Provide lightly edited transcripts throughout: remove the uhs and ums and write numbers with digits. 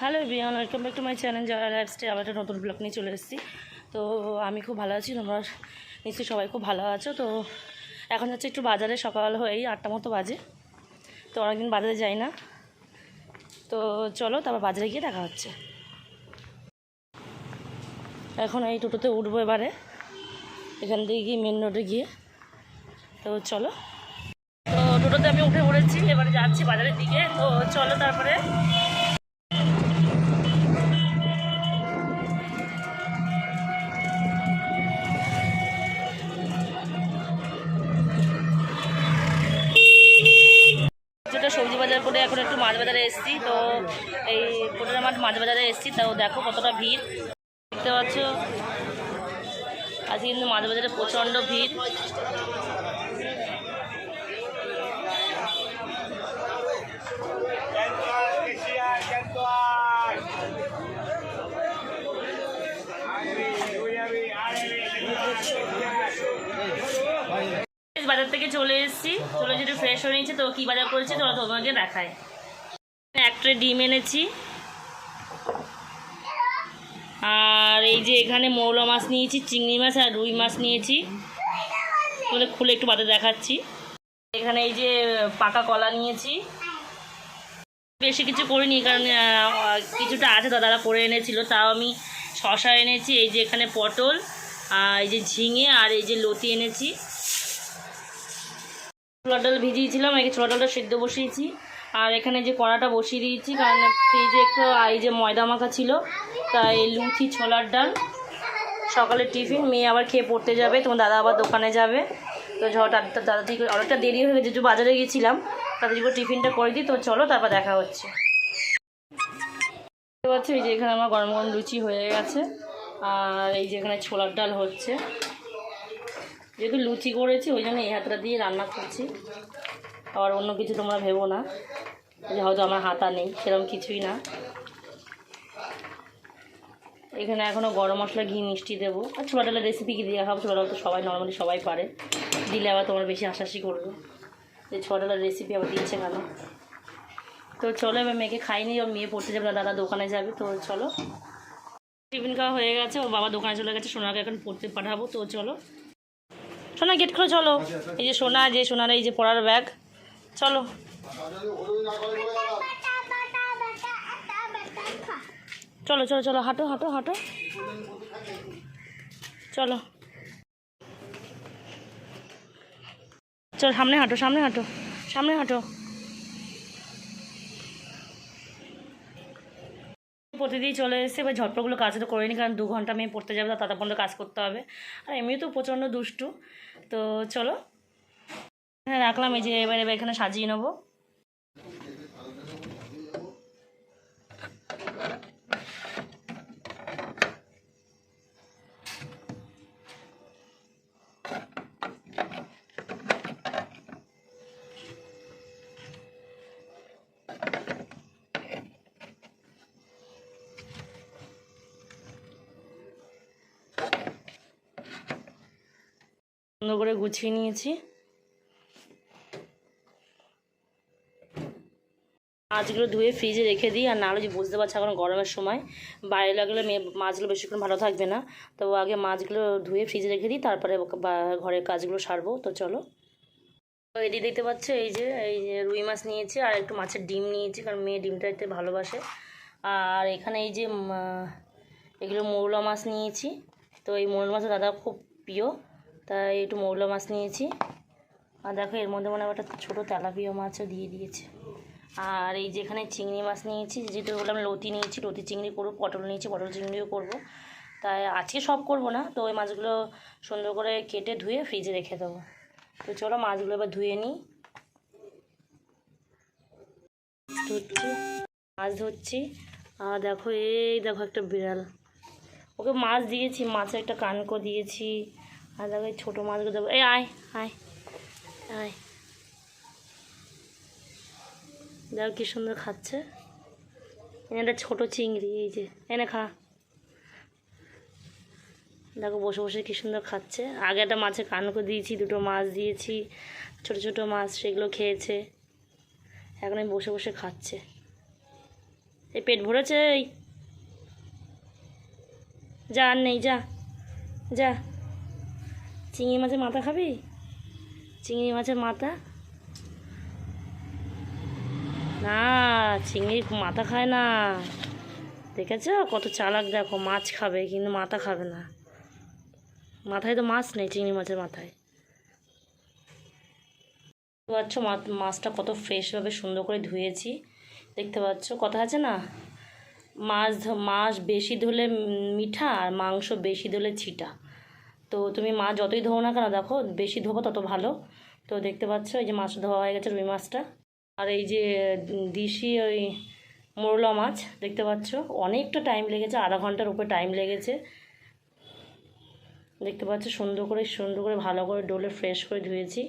Hello everyone, welcome back to my channel যারা lifestyle. আমরা একটা নতুন ব্লগ নিয়ে চলে এসেছি। তো আমি খুব ভালো আছি, তোমরা নিশ্চয়ই সবাই খুব ভালো আছো। তো এখন হচ্ছে একটু বাজারে, সকাল হয়েই 8টা মতো বাজে। তো অনেকদিন বাজারে যাই না, তো চলো তারপর বাজারে গিয়ে দেখা হচ্ছে। এখন এই টোটোতে উঠবো এবারে, এখান থেকে গিয়ে মেন রোডে গিয়ে। তো চলো, তো টোটোতে আমি উঠে পড়েছি, এবারে যাচ্ছি বাজারের দিকে। তো চলো তারপরে সবজি বাজার করে এখন একটু মাছ বাজারে এসেছি। তো এই কোটার মাছ বাজারে এসেছি, তাও দেখো কতটা ভিড় দেখতে পাচ্ছ। আজকে কিন্তু মাছ বাজারে প্রচণ্ড ভিড়। বাজার থেকে চলে এসেছি, চলে যেটা ফ্রেশ হয়ে নিয়েছে। তো কী বাজার করেছে চলো তোমাকে দেখায়। এক ট্রে ডিম এনেছি, আর এই যে এখানে মৌলা মাছ নিয়েছি, চিংড়ি মাছ আর রুই মাছ নিয়েছি। তোমাদের খুলে একটু বাজার দেখাচ্ছি। এখানে এই যে পাকা কলা নিয়েছি, বেশি কিছু করিনি কারণ কিছুটা আছে দাদারা করে এনেছিল। তাও আমি শশা এনেছি, এই যে এখানে পটল, আর এই যে ঝিঙে, আর এই যে লতি এনেছি। ছোলা ডাল ভিজিয়েছিলাম, এই ছোলা ডালটা সেদ্ধ বসিয়েছি। আর এখানে যে কড়াটা বসিয়ে দিয়েছি কারণ ফ্রিজে একটু এই যে ময়দা মাখা ছিল, তাই লুচি ছোলার ডাল সকালের টিফিন। মেয়ে আবার খেয়ে পড়তে যাবে, তোমার দাদা আবার দোকানে যাবে। তো দাদা থেকে অনেকটা দেরি হয়ে গেছে, যেহেতু বাজারে গিয়েছিলাম, তাদের জন্য টিফিনটা করে দিই। তো চলো তারপর দেখা হচ্ছে। দেখতে পাচ্ছ এই যে এখানে আমার গরম গরম লুচি হয়ে গেছে, আর এই যে এখানে ছোলার ডাল হচ্ছে। যেহেতু লুচি করেছি ওই জন্য এই হাতটা দিয়ে রান্না করছি, আবার অন্য কিছু তোমরা ভেবো না যে হয়তো আমার হাতা নেই, সেরকম কিছুই না। এখানে এখনও গরম মশলা, ঘি, মিষ্টি দেবো। আর ছোলা ডালের রেসিপি কি দিয়ে খাবো, ছোলা ডাল তো সবাই নর্মালি সবাই পারে, দিলে আবার তোমরা বেশি হাসাহাসি করবে যে ছোলা ডালের রেসিপি আবার দিচ্ছে কেন। তো চলো এবার মেয়েকে খাইনি, ওর মেয়ে পড়তে যাবে, দাদা দোকানে যাবে। তো চলো, টিফিন খাওয়া হয়ে গেছে, ওর বাবা দোকানে চলে গেছে, সোনাকে এখন পড়তে পাঠাবো। তো চলো সোনা গেট খোলো, চলো। এই যে সোনা, যে সোনার এই যে পড়ার ব্যাগ, চলো চলো চলো চলো, হাঁটো হাঁটো হাঁটো, চলো চলো, সামনে হাঁটো সামনে হাঁটো সামনে হাঁটো। প্রতিদিন চলে এসে এবার ঝটপটগুলো কাজটা করে নিই, কারণ 2 ঘন্টা মেয়ে পড়তে যাবে, তার পর্যন্ত কাজ করতে হবে। আর এমনি তো প্রচণ্ড দুষ্টু। তো চলো হ্যাঁ রাখলাম, এই যে এবার এখানে সাজিয়ে নেবো। সুন্দর করে গুছিয়ে নিয়েছি। মাছগুলো ধুয়ে ফ্রিজে রেখে দিই, আর নাহলে যে বুঝতে পারছি এখন গরমের সময় বাইরে লাগলে মাছগুলো বেশিক্ষণ ভালো থাকবে না। তো আগে মাছগুলো ধুয়ে ফ্রিজে রেখে দিই, তারপরে ঘরের কাজগুলো সারবো। তো চলো, তো এদিকে দেখতে পাচ্ছ এই যে রুই মাছ নিয়েছি, আর একটু মাছের ডিম নিয়েছি, কারণ মেয়ে ডিমটা এতে ভালোবাসে। আর এখানে এই যে এগুলো মৌলা মাছ নিয়েছি। তো এই মৌলা মাছ দাদা খুব প্রিয়, তাই একটু মৌলা মাছ নিয়েছি। আর দেখো এর মধ্যে মনে হয় একটা ছোটো তেলাপিয়া মাছও দিয়ে দিয়েছে। আর এই যে এখানে চিংড়ি মাছ নিয়েছি, যেহেতু বললাম লতি নিয়েছি, লতি চিংড়ি করবো, পটল নিয়েছি, পটল চিংড়িও করবো। তাই আজকে সব করব না, তো ওই মাছগুলো সুন্দর করে কেটে ধুয়ে ফ্রিজে রেখে দেবো। তো চলো মাছগুলো এবার ধুয়ে নিই। মাছ ধরছি, আর দেখো এই দেখো একটা বিড়াল, ওকে মাছ দিয়েছি, মাছে একটা কানকো দিয়েছি। আর দেখো এই ছোটো মাছগুলো দেবো, এই আয় আয় আয়, দেখো কি সুন্দর খাচ্ছে। একটা ছোটো চিংড়ি, এই যে এনে খা, দেখো বসে বসে কি সুন্দর খাচ্ছে। আগে একটা মাছের কানকো দিয়েছি, 2টো মাছ দিয়েছি, ছোট ছোট মাছ, সেগুলো খেয়েছে। এখন বসে বসে খাচ্ছে। এই পেট ভরেছে, এই যা আর নেই, যা যা। চিংড়ি মাছের মাথা খাবি? চিংড়ি মাছের মাথা না, চিংড়ির মাথা খায় না। দেখেছো কত চালাক, দেখো মাছ খাবে কিন্তু মাথা খাবে না। মাথায় তো মাছ নেই চিংড়ি মাছের মাথায়। দেখতে পাচ্ছ মাছটা কত ফ্রেশভাবে সুন্দর করে ধুয়েছি। দেখতে পাচ্ছ কথা আছে না, মাছ বেশি ধুলে মিঠা আর মাংস বেশি ধুলে ছিটা। তো তুমি মাছ যতই ধোও না কেন, দেখো বেশি ধোবো তত ভালো। তো দেখতে পাচ্ছ এই যে মাছটা ধোয়া হয়ে গেছে, রুই মাছটা। আর এই যে দিশি ওই মোরলা মাছ দেখতে পাচ্ছ, অনেকটা টাইম লেগেছে, আধা ঘন্টার উপরে টাইম লেগেছে। দেখতে পাচ্ছ সুন্দর করে ভালো করে ডোলে ফ্রেশ করে ধুয়েছি।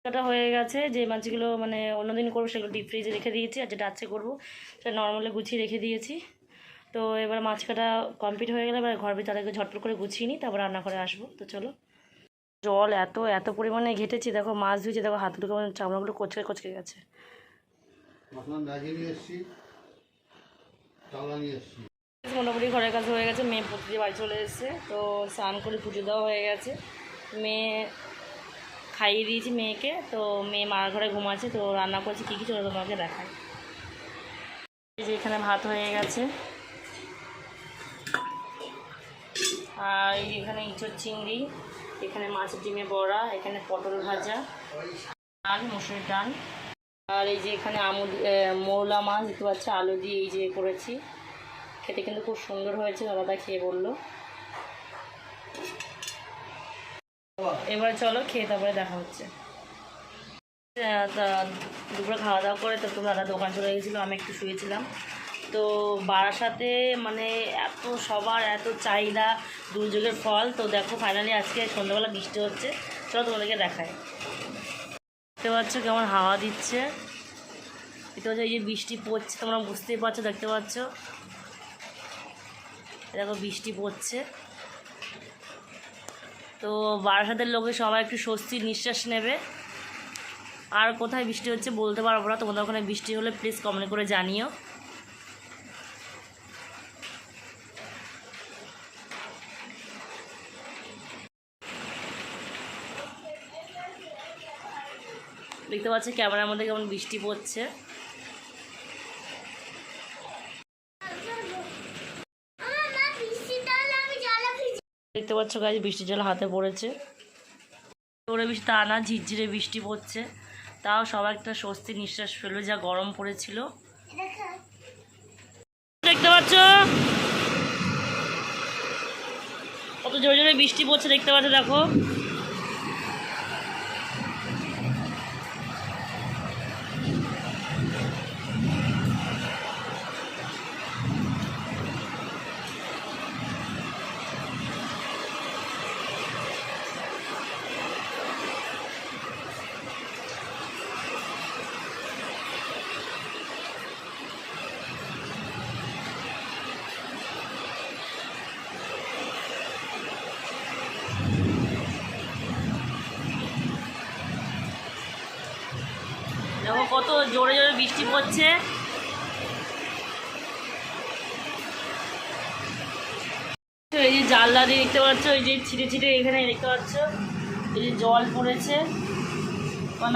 কাটা হয়ে গেছে। যে মাছগুলো মানে অন্যদিন করবো সেগুলো ডিপ ফ্রিজে রেখে দিয়েছি, আর যেটা আজকে করবো সেটা নর্মালে গুছিয়ে রেখে দিয়েছি। তো এবার মাছ কাটা কমপ্লিট হয়ে গেলে এবার ঘর ভিতরে ঝটপট করে গুছিয়ে নিই, তারপর রান্না করে আসবো। তো চলো। জল এত পরিমাণে ঘেটেছি, দেখো মাছ ধুয়েছি, দেখো হাতগুলো চামড়াগুলো কচকে গেছে। মোটামুটি ঘরের কাজ হয়ে গেছে, মেয়ে প্রতিদিন বাড়ি চলে এসেছে। তো স্নান করে পুজো দেওয়া হয়ে গেছে, মেয়ে খাইয়ে দিয়েছি মেয়েকে। তো মেয়ে মার ঘরে ঘুমাচ্ছে। তো রান্না করছি কী চলো তোমাকে দেখাই। এই যে এখানে ভাত হয়ে গেছে, আর এই যে এখানে ইঁচড় চিংড়ি, এখানে মাছের ডিমে বড়া, এখানে পটল ভাজা, ডাল, মুসুরির ডাল। আর এই যে এখানে মোরলা মাছ দেখতে পাচ্ছি, আলু দিয়ে এই যে করেছি। খেতে কিন্তু খুব সুন্দর হয়েছে, দাদা খেয়ে বললো। এবার চলো খেয়ে তারপরে দেখা হচ্ছে। দুপুরে খাওয়া দাওয়া করে তো দাদা দোকান চলে গেছিলো, আমি একটু শুয়েছিলাম। তো বারাসাতে মানে সবার এত চাহিদা, দুর্যোগের ফল। তো দেখো ফাইনালি আজকে সন্ধ্যাবেলা বৃষ্টি হচ্ছে, চলো তোমাদেরকে দেখায়। দেখতে পাচ্ছ কেমন হাওয়া দিচ্ছে, দেখতে পাচ্ছ এই যে বৃষ্টি পড়ছে, তোমরা বুঝতেই পারছো, দেখতে পাচ্ছ দেখো বৃষ্টি পড়ছে। তো বারাসাতের লোকে সবাই একটু স্বস্তির নিঃশ্বাস নেবে। আর কোথায় বৃষ্টি হচ্ছে বলতে পারবো না, তোমাদের ওখানে বৃষ্টি হলে প্লিজ কমেন্ট করে জানিও। দেখতে পাচ্ছি ক্যামেরার মধ্যে কেমন বৃষ্টি পড়ছে। দেখতে পাচ্ছ গাছ বৃষ্টির জল হাতে পড়েছে, ওরে বৃষ্টি তা না, ঝিরঝিরে বৃষ্টি পড়ছে। তাও সবাই একটা স্বস্তি নিঃশ্বাস ফেললো, যা গরম পড়েছিল। দেখতে পাচ্ছ কত জোরে জোরে বৃষ্টি পড়ছে, দেখতে পাচ্ছ দেখো। দেখো কত জোরে জোরে বৃষ্টি পড়ছে। এই যে জানলা দিয়ে দেখতে পাচ্ছ, এই যে ছিটে ছিটে এখানে দেখতে পাচ্ছ এই যে জল পড়েছে,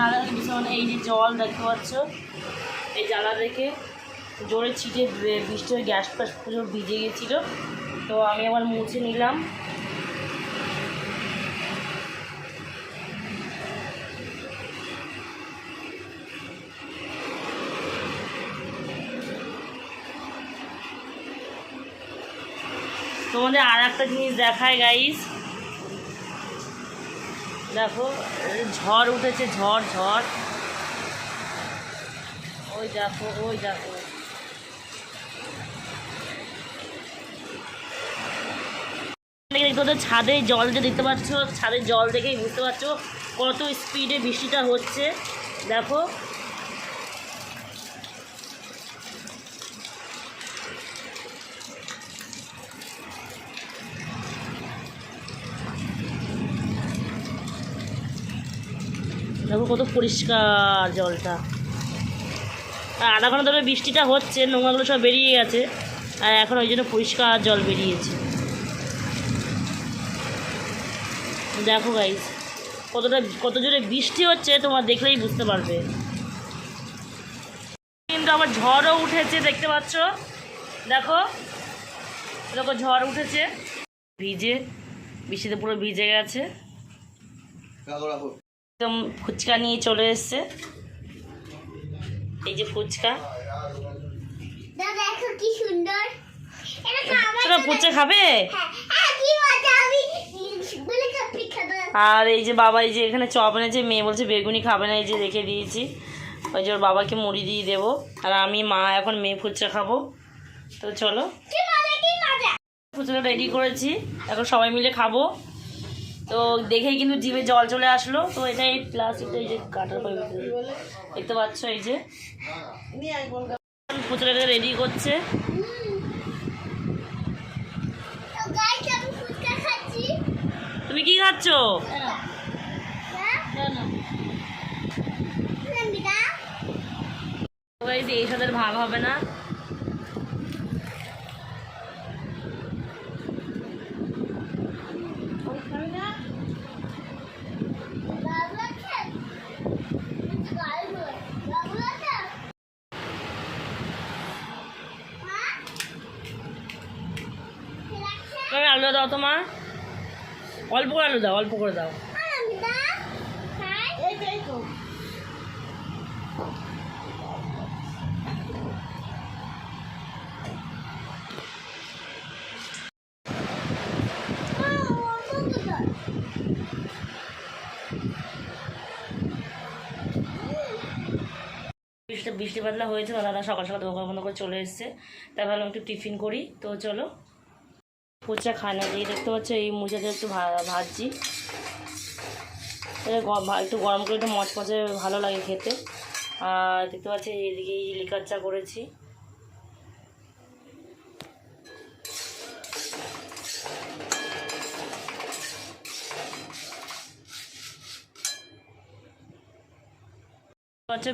নালা মানে এই যে জল দেখতে পাচ্ছ, এই জানলা দেখে জোরে ছিটে বৃষ্টি হয়ে গ্যাস ফ্যাস পুরো ভিজে গেছিলো। তো আমি আবার মুছে নিলাম। তোমাদের আর একটা জিনিস দেখায় গাইস, দেখো ঝড় উঠেছে, ঝড় ওই দেখো ছাদে জল যে দেখতে পাচ্ছ, ছাদের জল দেখেই বুঝতে পারছো কত স্পিডে বৃষ্টিটা হচ্ছে। দেখো দেখো কত পরিষ্কার জলটা। আর আধা ঘন্টা ধরে বৃষ্টিটা হচ্ছে, নোংরাগুলো সব বেরিয়ে গেছে, আর এখন ওই জন্য পরিষ্কার জল বেরিয়েছে। দেখো গাইস কত জোরে বৃষ্টি হচ্ছে, তোমার দেখলেই বুঝতে পারবে। কিন্তু আবার ঝড়ও উঠেছে, দেখতে পাচ্ছ, দেখো দেখো ঝড় উঠেছে, ভিজে বৃষ্টিতে পুরো ভিজে গেছে। একদম ফুচকা নিয়ে চলে এসছে, এই যে ফুচকা। দেখো কি সুন্দর, ফুচকা খাবে? আর এই যে বাবা, এই যে এখানে চপ এনেছে, মেয়ে বলছে বেগুনি খাবে না, এই যে রেখে দিয়েছি, ওই যে ওর বাবাকে মুড়ি দিয়ে দেবো, আর আমি মা এখন মেয়ে ফুচকা খাবো। তো চলো, ফুচকা রেডি করেছি, এখন সবাই মিলে খাবো। তো দেখেই কিন্তু জিভে জল চলে আসলো। তো এটা এই প্লাস্টিকটা, এই যে কাটার পরে দেখতে পাচ্ছ, এই যে ফুচকাটা রেডি করছে। তুমি কি খাচ্ছ? এই সাথে ভাগ হবে না। আলু দাও তোমার, অল্প করে আলু দাও, অল্প করে দাও। বৃষ্টি বাদলা হয়েছে, দাদা সকাল সকাল দোকান বন্ধ করে চলে এসছে, তাই ভাবলাম একটু টিফিন করি। তো চলো, ফুচকা খায় না, দিয়ে দেখতে পাচ্ছ এই মুচাতে একটু ভাজছি, একটু গরম করে একটু মচমচে ভালো লাগে খেতে। আর দেখতে পাচ্ছি এদিকে লিকার চা করেছি।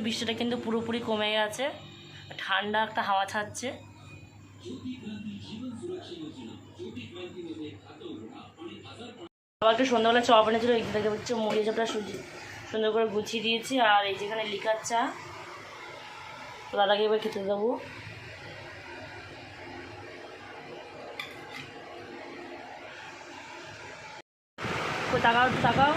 বৃষ্টিটা কিন্তু পুরোপুরি কমে গেছে, ঠান্ডা একটা হাওয়া ছাড়ছে। আবার একটু সন্ধ্যাবেলা চপ এনেছিল, এই দেখতে পাচ্ছ মুড়ি চপটা সুন্দর করে গুছিয়ে দিয়েছি। আর এই যেখানে লিকার চা, দাদাকে এবার খেতে দেবো। তাকাও একটু তাকাও।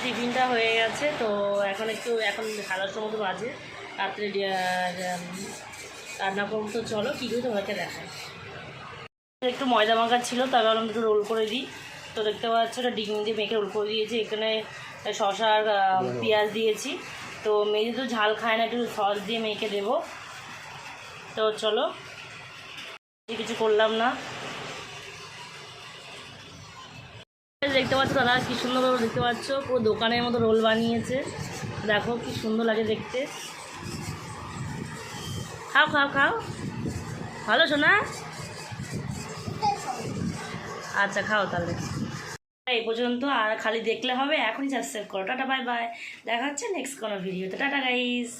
টিফিনটা হয়ে গেছে, তো এখন 10:30 মতো বাজে, রাত্রে রান্না করবো। তো চলো কী করি তোমাকে দেখাই। একটু ময়দা মাখা ছিল, তারপর আমি একটু রোল করে দিই। তো দেখতে পাচ্ছ এটা ডিম দিয়ে মেখে রোল করে দিয়েছি, এখানে শসা আর পেঁয়াজ দিয়েছি। তো মেয়ে তো ঝাল খায় না, একটু সস দিয়ে মেখে দেবো। তো চলো, কিছু করলাম না। দেখতে পাচ্ছ দাদা কি সুন্দর দেখতে পাচ্ছ, পুরো দোকানের মতো রোল বানিয়েছে, দেখো কি সুন্দর লাগে দেখতে। খাও খাও খাও, ভালো শোনা। আচ্ছা খাও তাহলে, এই পর্যন্ত। আর খালি দেখলে হবে, এখনই সাবস্ক্রাইব করো। টাটা বাই বাই, দেখা হচ্ছে নেক্সট কোনো ভিডিওতে। Tata guys.